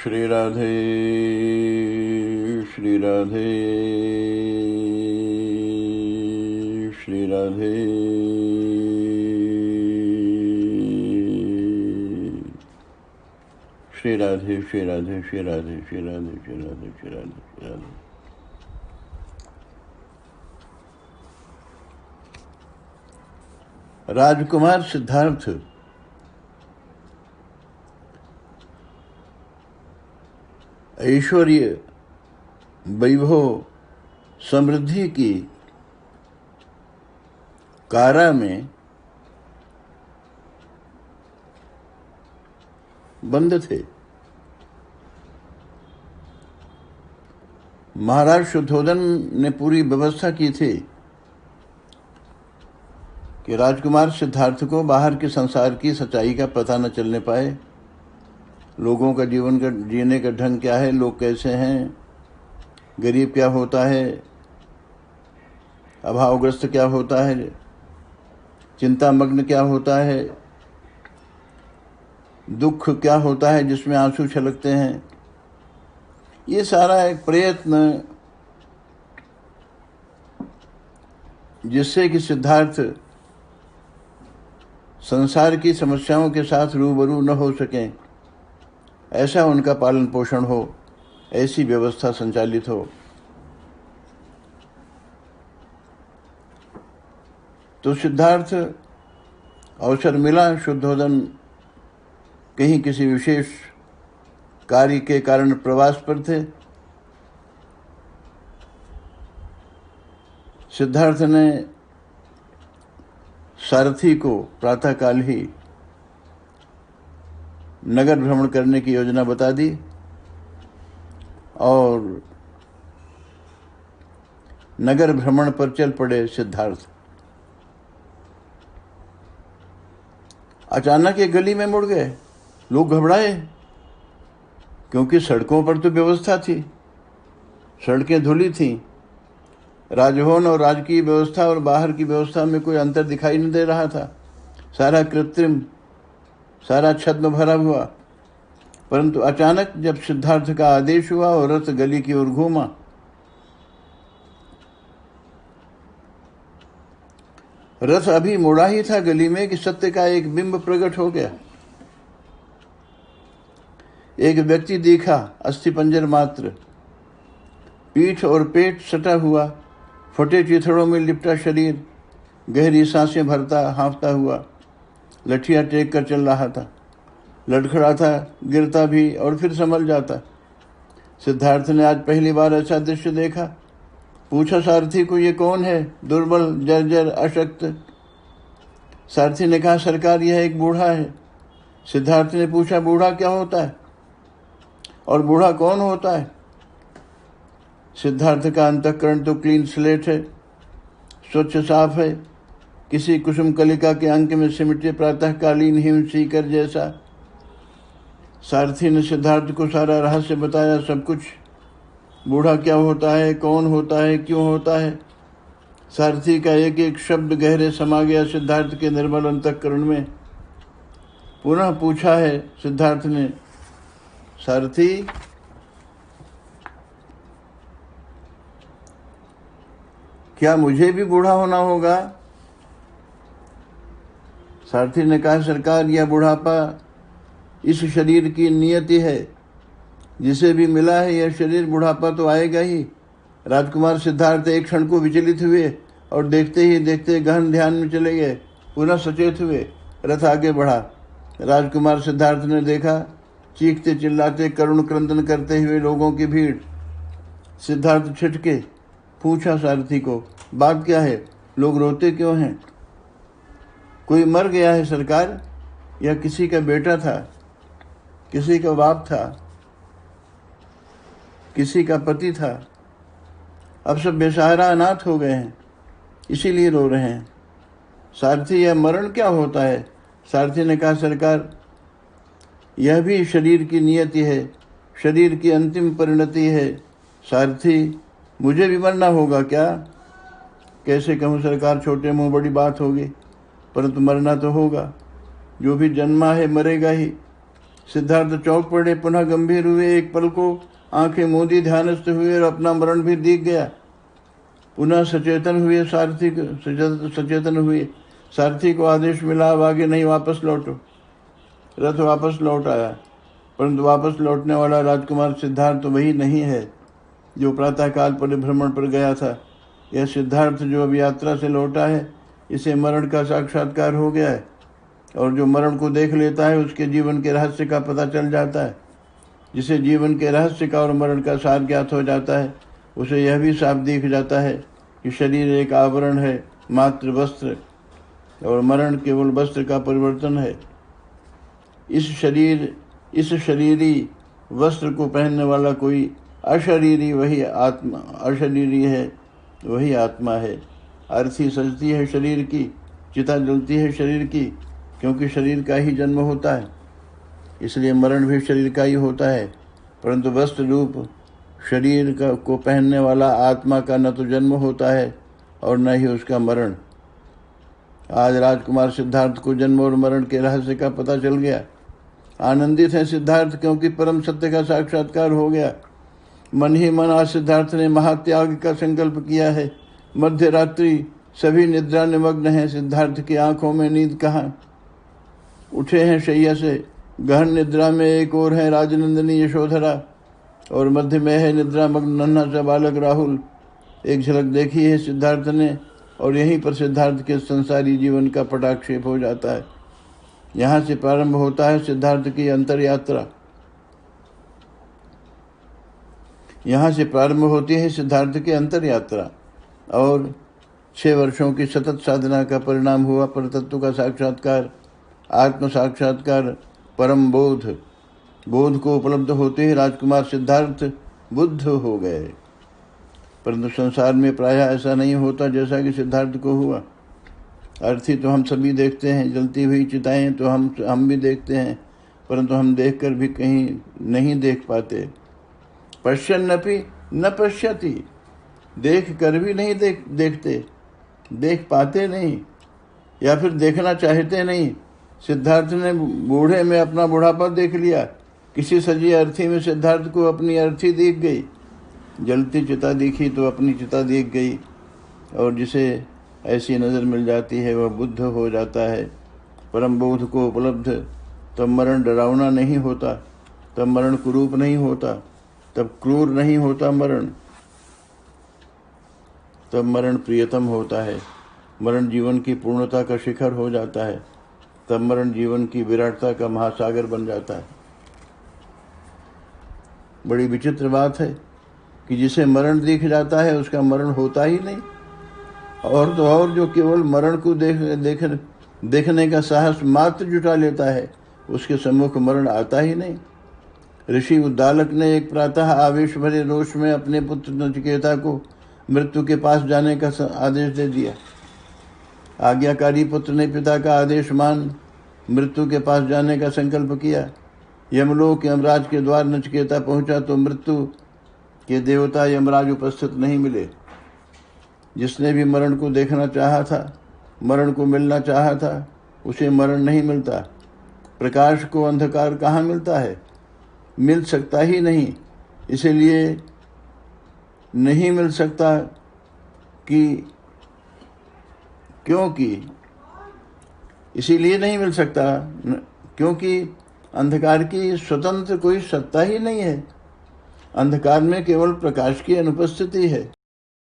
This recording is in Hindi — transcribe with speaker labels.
Speaker 1: श्री राधे श्री राधे श्री राधे श्री राधे श्री राधे श्री राधे श्री राधे श्री राधे श्री राधे श्री राधे। राजकुमार सिद्धार्थ ऐश्वर्य, वैभव, समृद्धि की कारा में बंद थे। महाराज शुद्धोधन ने पूरी व्यवस्था की थी कि राजकुमार सिद्धार्थ को बाहर के संसार की सच्चाई का पता न चलने पाए। लोगों का जीवन का जीने का ढंग क्या है, लोग कैसे हैं, गरीब क्या होता है, अभावग्रस्त क्या होता है, चिंतामग्न क्या होता है, दुख क्या होता है जिसमें आंसू छलकते हैं। ये सारा एक प्रयत्न जिससे कि सिद्धार्थ संसार की समस्याओं के साथ रूबरू न हो सकें, ऐसा उनका पालन पोषण हो, ऐसी व्यवस्था संचालित हो। तो सिद्धार्थ अवसर मिला, शुद्धोधन कहीं किसी विशेष कार्य के कारण प्रवास पर थे। सिद्धार्थ ने सारथी को प्रातःकाल ही नगर भ्रमण करने की योजना बता दी और नगर भ्रमण पर चल पड़े सिद्धार्थ। अचानक एक गली में मुड़ गए। लोग घबराए क्योंकि सड़कों पर तो व्यवस्था थी, सड़कें धुली थीं। राजभवन और राजकीय व्यवस्था और बाहर की व्यवस्था में कोई अंतर दिखाई नहीं दे रहा था। सारा कृत्रिम, सारा छद्म भरा हुआ। परंतु अचानक जब सिद्धार्थ का आदेश हुआ और रथ गली की ओर घूमा, रथ अभी मुड़ा ही था गली में कि सत्य का एक बिंब प्रकट हो गया। एक व्यक्ति दिखा, अस्थिपंजर मात्र, पीठ और पेट सटा हुआ, फटे चिथड़ों में लिपटा शरीर, गहरी सांसें भरता हाँफता हुआ, लठियां टेक कर चल रहा था, लड़खड़ाता, गिरता भी और फिर संभल जाता। सिद्धार्थ ने आज पहली बार ऐसा दृश्य देखा। पूछा सारथी को, ये कौन है, दुर्बल, जर्जर, अशक्त? सारथी ने कहा, सरकार यह एक बूढ़ा है। सिद्धार्थ ने पूछा, बूढ़ा क्या होता है और बूढ़ा कौन होता है? सिद्धार्थ का अंतःकरण तो क्लीन स्लेट है, स्वच्छ साफ है, किसी कुसुम कलिका के अंक में सिमटे प्रातःकालीन हिम सीकर जैसा। सारथी ने सिद्धार्थ को सारा रहस्य बताया, सब कुछ। बूढ़ा क्या होता है, कौन होता है, क्यों होता है। सारथी का एक एक शब्द गहरे समा गया सिद्धार्थ के निर्मल अंतःकरण में। पुनः पूछा है सिद्धार्थ ने, सारथी क्या मुझे भी बूढ़ा होना होगा? सारथी ने कहा, सरकार यह बुढ़ापा इस शरीर की नियति है, जिसे भी मिला है यह शरीर, बुढ़ापा तो आएगा ही। राजकुमार सिद्धार्थ एक क्षण को विचलित हुए और देखते ही देखते गहन ध्यान में चले गए। पुनः सचेत हुए, रथ आगे बढ़ा। राजकुमार सिद्धार्थ ने देखा चीखते चिल्लाते करुण क्रंदन करते हुए लोगों की भीड़। सिद्धार्थ छिटके, पूछा सारथी को, बात क्या है, लोग रोते क्यों हैं? कोई मर गया है सरकार, या किसी का बेटा था, किसी का बाप था, किसी का पति था, अब सब बेसहारा अनाथ हो गए हैं, इसीलिए रो रहे हैं। सारथी, यह मरण क्या होता है? सारथी ने कहा, सरकार यह भी शरीर की नियति है, शरीर की अंतिम परिणति है। सारथी, मुझे भी मरना होगा क्या? कैसे कहूँ सरकार, छोटे मुंह बड़ी बात होगी, परंतु मरना तो होगा। जो भी जन्मा है मरेगा ही। सिद्धार्थ चौंक पड़े, पुनः गंभीर हुए, एक पल को आंखें मूंदी ध्यानस्थ हुए और अपना मरण भी दिख गया। पुनः सचेतन हुए, सारथी को आदेश मिला, अब आगे नहीं, वापस लौटो। रथ वापस लौट आया, परंतु वापस लौटने वाला राजकुमार सिद्धार्थ तो वही नहीं है जो प्रातःकाल परिभ्रमण पर गया था। यह सिद्धार्थ जो अब यात्रा से लौटा है, इसे मरण का साक्षात्कार हो गया है, और जो मरण को देख लेता है उसके जीवन के रहस्य का पता चल जाता है। जिसे जीवन के रहस्य का और मरण का सार ज्ञात हो जाता है, उसे यह भी साफ दिख जाता है कि शरीर एक आवरण है, मात्र वस्त्र, और मरण केवल वस्त्र का परिवर्तन है। इस शरीरी वस्त्र को पहनने वाला कोई अशरीरी है, वही आत्मा है। अर्थी सजती है शरीर की, चिता जलती है शरीर की, क्योंकि शरीर का ही जन्म होता है, इसलिए मरण भी शरीर का ही होता है। परंतु वस्त्र रूप शरीर को पहनने वाला आत्मा का न तो जन्म होता है और न ही उसका मरण। आज राजकुमार सिद्धार्थ को जन्म और मरण के रहस्य का पता चल गया। आनंदित है सिद्धार्थ, क्योंकि परम सत्य का साक्षात्कार हो गया। मन ही मन आज सिद्धार्थ ने महात्याग का संकल्प किया है। मध्य रात्रि, सभी निद्रा निमग्न हैं। सिद्धार्थ की आंखों में नींद कहाँ। उठे हैं शैया से, गहन निद्रा में एक ओर है राजनंदिनी यशोधरा और मध्य में है निद्रा मग्न नन्हा सा बालक राहुल। एक झलक देखी है सिद्धार्थ ने, और यहीं पर सिद्धार्थ के संसारी जीवन का पटाक्षेप हो जाता है। यहाँ से प्रारंभ होता है सिद्धार्थ की अंतर यात्रा। यहाँ से प्रारंभ होती है सिद्धार्थ की अंतर यात्रा, और 6 वर्षों की सतत साधना का परिणाम हुआ परतत्व का साक्षात्कार, आत्म साक्षात्कार, परम बोध को उपलब्ध होते ही राजकुमार सिद्धार्थ बुद्ध हो गए। परंतु संसार में प्रायः ऐसा नहीं होता जैसा कि सिद्धार्थ को हुआ। अर्थी तो हम सभी देखते हैं, जलती हुई चिताएं तो हम भी देखते हैं, परंतु हम देखकर भी कहीं नहीं देख पाते। पश्यन्नपि न पश्यति, देख कर भी नहीं देखते, देख पाते नहीं, या फिर देखना चाहते नहीं। सिद्धार्थ ने बूढ़े में अपना बुढ़ापा देख लिया। किसी सजी अर्थी में सिद्धार्थ को अपनी अर्थी दिख गई। जलती चिता दिखी तो अपनी चिता दिख गई, और जिसे ऐसी नज़र मिल जाती है वह बुद्ध हो जाता है। परम बोध को उपलब्ध, तब मरण डरावना नहीं होता, तब मरण कुरूप नहीं होता, तब क्रूर नहीं होता मरण, तब मरण प्रियतम होता है। मरण जीवन की पूर्णता का शिखर हो जाता है, तब मरण जीवन की विराटता का महासागर बन जाता है। बड़ी विचित्र बात है कि जिसे मरण दिख जाता है उसका मरण होता ही नहीं, और तो और जो केवल मरण को देखने का साहस मात्र जुटा लेता है उसके सम्मुख मरण आता ही नहीं। ऋषि उद्दालक ने एक प्रातः आवेश भरे रोष में अपने पुत्र नचिकेता को मृत्यु के पास जाने का आदेश दे दिया। आज्ञाकारी पुत्र ने पिता का आदेश मान मृत्यु के पास जाने का संकल्प किया। यमलोक यमराज के द्वार नचिकेता पहुंचा तो मृत्यु के देवता यमराज उपस्थित नहीं मिले। जिसने भी मरण को देखना चाहा था, मरण को मिलना चाहा था, उसे मरण नहीं मिलता। प्रकाश को अंधकार कहाँ मिलता है, मिल सकता ही नहीं। इसीलिए नहीं मिल सकता इसीलिए नहीं मिल सकता क्योंकि अंधकार की स्वतंत्र कोई सत्ता ही नहीं है। अंधकार में केवल प्रकाश की अनुपस्थिति है।